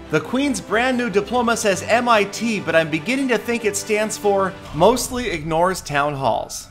The Queen's brand new diploma says MIT, but I'm beginning to think it stands for Mostly Ignores Town Halls.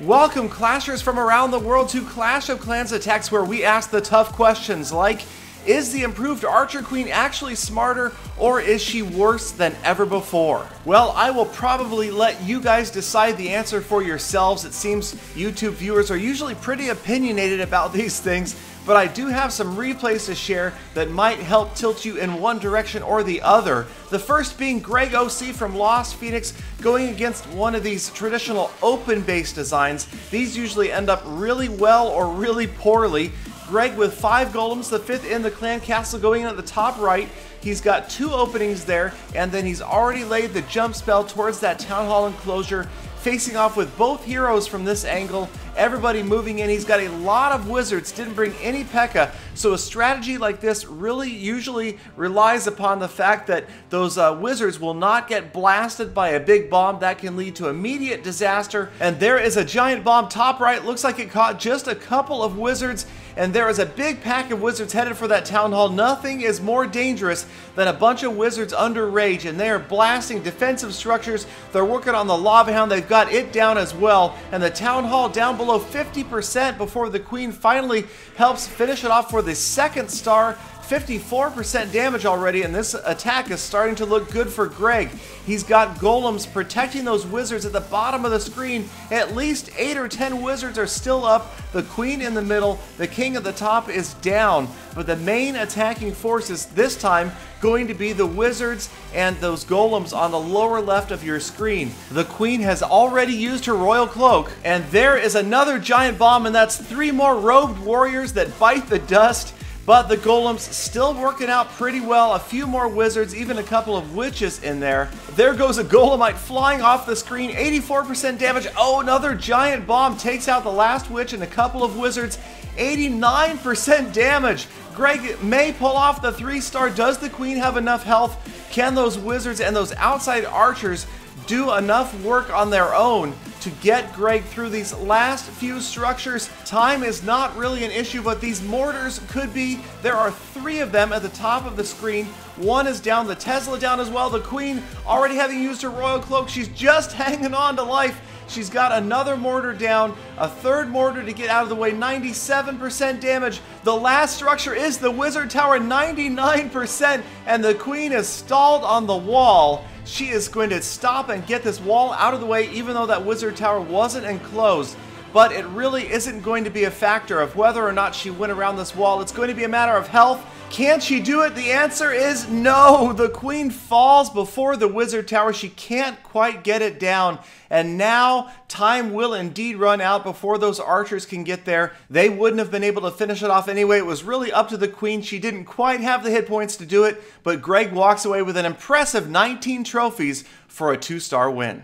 Welcome, Clashers from around the world, to Clash of Clans Attacks, where we ask the tough questions like, is the improved Archer Queen actually smarter, or is she worse than ever before? Well, I will probably let you guys decide the answer for yourselves. It seems YouTube viewers are usually pretty opinionated about these things, but I do have some replays to share that might help tilt you in one direction or the other. The first being Greg OC from Lost Phoenix going against one of these traditional open-based designs. These usually end up really well or really poorly. Greg with 5 golems, the 5th in the clan castle going in at the top right. He's got 2 openings there, and then he's already laid the jump spell towards that town hall enclosure, facing off with both heroes from this angle. Everybody moving in. He's got a lot of wizards, didn't bring any P.E.K.K.A. So a strategy like this really usually relies upon the fact that those wizards will not get blasted by a big bomb. That can lead to immediate disaster. And there is a giant bomb top right. Looks like it caught just a couple of wizards. And there is a big pack of wizards headed for that town hall. Nothing is more dangerous than a bunch of wizards under rage, and they are blasting defensive structures. They're working on the lava hound. They've got it down as well, and the town hall down below 50% before the queen finally helps finish it off for the 2nd star. 54% damage already, and this attack is starting to look good for Greg. He's got golems protecting those wizards at the bottom of the screen. At least 8 or 10 wizards are still up. The queen in the middle, the king at the top is down. But the main attacking force is this time going to be the wizards and those golems on the lower left of your screen. The queen has already used her royal cloak, and there is another giant bomb, and that's 3 more robed warriors that bite the dust. But the golems still working out pretty well. A few more wizards, even a couple of witches in there. There goes a golemite flying off the screen. 84% damage. Oh, another giant bomb takes out the last witch and a couple of wizards. 89% damage. Greg may pull off the 3-star. Does the queen have enough health? Can those wizards and those outside archers do enough work on their own to get Greg through these last few structures? Time is not really an issue, but these mortars could be. There are 3 of them at the top of the screen. 1 is down, the Tesla down as well. The queen, already having used her royal cloak, she's just hanging on to life. She's got another mortar down, a 3rd mortar to get out of the way, 97% damage. The last structure is the wizard tower, 99%, and the queen is stalled on the wall. She is going to stop and get this wall out of the way, even though that wizard tower wasn't enclosed. But it really isn't going to be a factor of whether or not she went around this wall. It's going to be a matter of health. Can she do it? The answer is no. The queen falls before the wizard tower. She can't quite get it down. And now time will indeed run out before those archers can get there. They wouldn't have been able to finish it off anyway. It was really up to the queen. She didn't quite have the hit points to do it, but Greg walks away with an impressive 19 trophies for a 2-star win.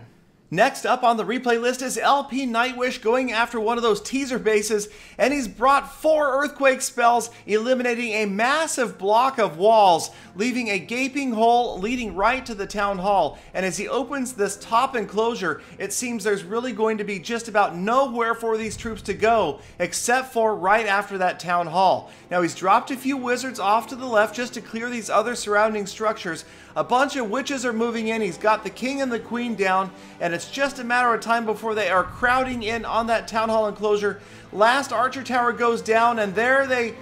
Next up on the replay list is LP Nightwish going after one of those teaser bases, and he's brought 4 earthquake spells, eliminating a massive block of walls, leaving a gaping hole leading right to the town hall. And as he opens this top enclosure, it seems there's really going to be just about nowhere for these troops to go, except for right after that town hall. Now he's dropped a few wizards off to the left just to clear these other surrounding structures. A bunch of witches are moving in. He's got the king and the queen down, and it's just a matter of time before they are crowding in on that town hall enclosure. Last archer tower goes down, and there they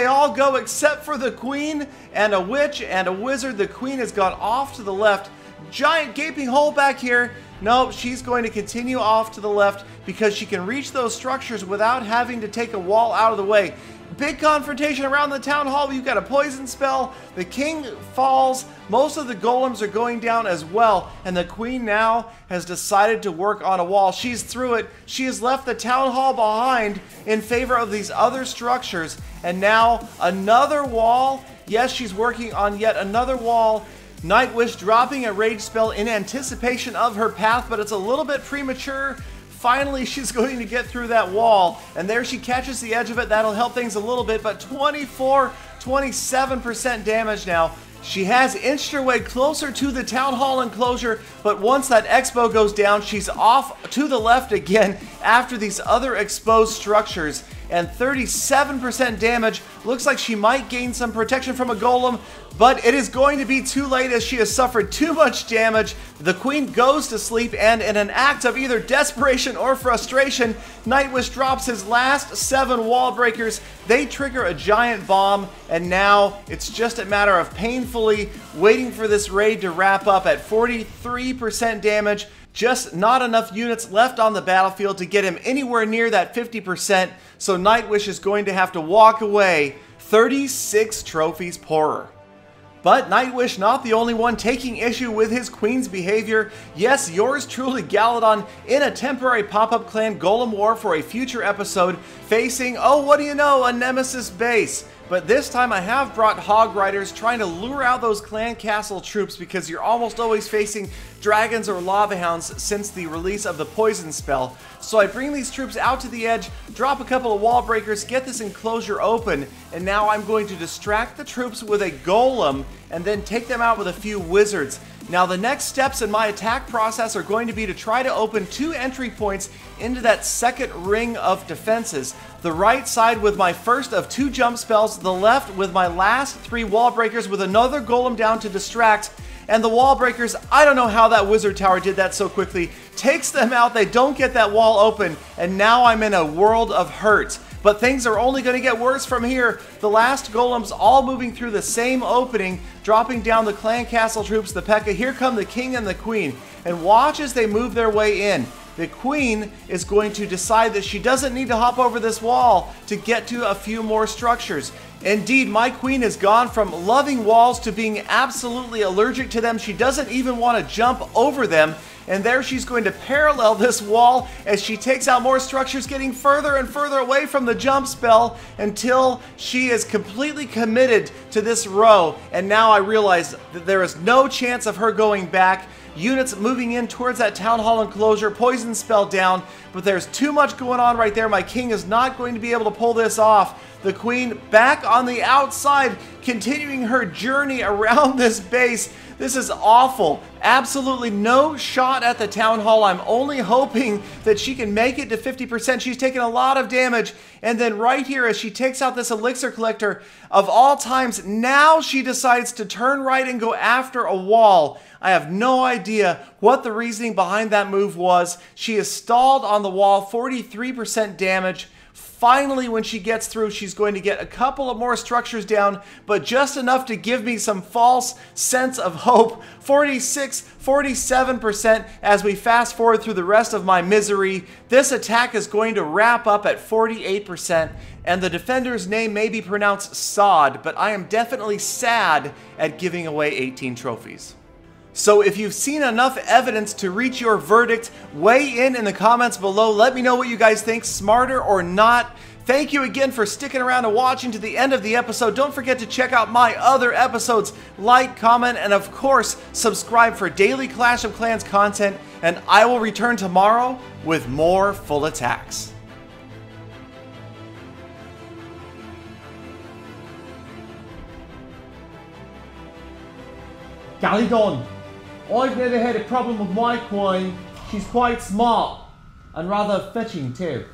all go except for the queen and a witch and a wizard. The queen has gone off to the left. Giant gaping hole back here. No, she's going to continue off to the left because she can reach those structures without having to take a wall out of the way. Big confrontation around the town hall. You've got a poison spell. The king falls. Most of the golems are going down as well. And the queen now has decided to work on a wall. She's through it. She has left the town hall behind in favor of these other structures. And now another wall. Yes, she's working on yet another wall. Nightwish dropping a rage spell in anticipation of her path, but it's a little bit premature. Finally, she's going to get through that wall, and there she catches the edge of it. That'll help things a little bit, but 27% damage now. She has inched her way closer to the town hall enclosure, but once that expo goes down, she's off to the left again after these other exposed structures. And 37% damage. Looks like she might gain some protection from a golem, but it is going to be too late as she has suffered too much damage. The queen goes to sleep, and in an act of either desperation or frustration, Nightwish drops his last 7 wall breakers. They trigger a giant bomb, and now it's just a matter of painfully waiting for this raid to wrap up at 43% damage. Just not enough units left on the battlefield to get him anywhere near that 50%, so Nightwish is going to have to walk away 36 trophies poorer. But Nightwish not the only one taking issue with his queen's behavior. Yes, yours truly, Galadon, in a temporary pop-up clan golem war for a future episode, facing, oh what do you know, a nemesis base. But this time I have brought Hog Riders trying to lure out those clan castle troops because you're almost always facing dragons or lava hounds since the release of the poison spell. So I bring these troops out to the edge, drop a couple of wall breakers, get this enclosure open, and now I'm going to distract the troops with a golem and then take them out with a few wizards. Now the next steps in my attack process are going to be to try to open 2 entry points into that second ring of defenses. The right side with my first of 2 jump spells, the left with my last 3 wall breakers with another golem down to distract. And the wall breakers, I don't know how that wizard tower did that so quickly, takes them out, they don't get that wall open, and now I'm in a world of hurt. But things are only going to get worse from here. The last golems all moving through the same opening, dropping down the clan castle troops, the P.E.K.K.A. Here come the king and the queen. And watch as they move their way in. The queen is going to decide that she doesn't need to hop over this wall to get to a few more structures. Indeed, my queen has gone from loving walls to being absolutely allergic to them. She doesn't even want to jump over them. And there she's going to parallel this wall as she takes out more structures, getting further and further away from the jump spell until she is completely committed to this row. And now I realize that there is no chance of her going back. Units moving in towards that town hall enclosure, poison spell down, but there's too much going on right there. My king is not going to be able to pull this off. The queen back on the outside, continuing her journey around this base. This is awful. Absolutely no shot at the town hall. I'm only hoping that she can make it to 50%. She's taken a lot of damage. And then right here, as she takes out this elixir collector, of all times, now she decides to turn right and go after a wall. I have no idea what the reasoning behind that move was. She is stalled on the wall, 43% damage. Finally, when she gets through, she's going to get a couple of more structures down, but just enough to give me some false sense of hope. 46, 47% as we fast forward through the rest of my misery. This attack is going to wrap up at 48%, and the defender's name may be pronounced Sod, but I am definitely sad at giving away 18 trophies. So if you've seen enough evidence to reach your verdict, weigh in the comments below. Let me know what you guys think, smarter or not. Thank you again for sticking around and watching to the end of the episode. Don't forget to check out my other episodes. Like, comment, and of course, subscribe for daily Clash of Clans content. And I will return tomorrow with more full attacks. Galadon, I've never had a problem with my queen. She's quite smart and rather fetching too.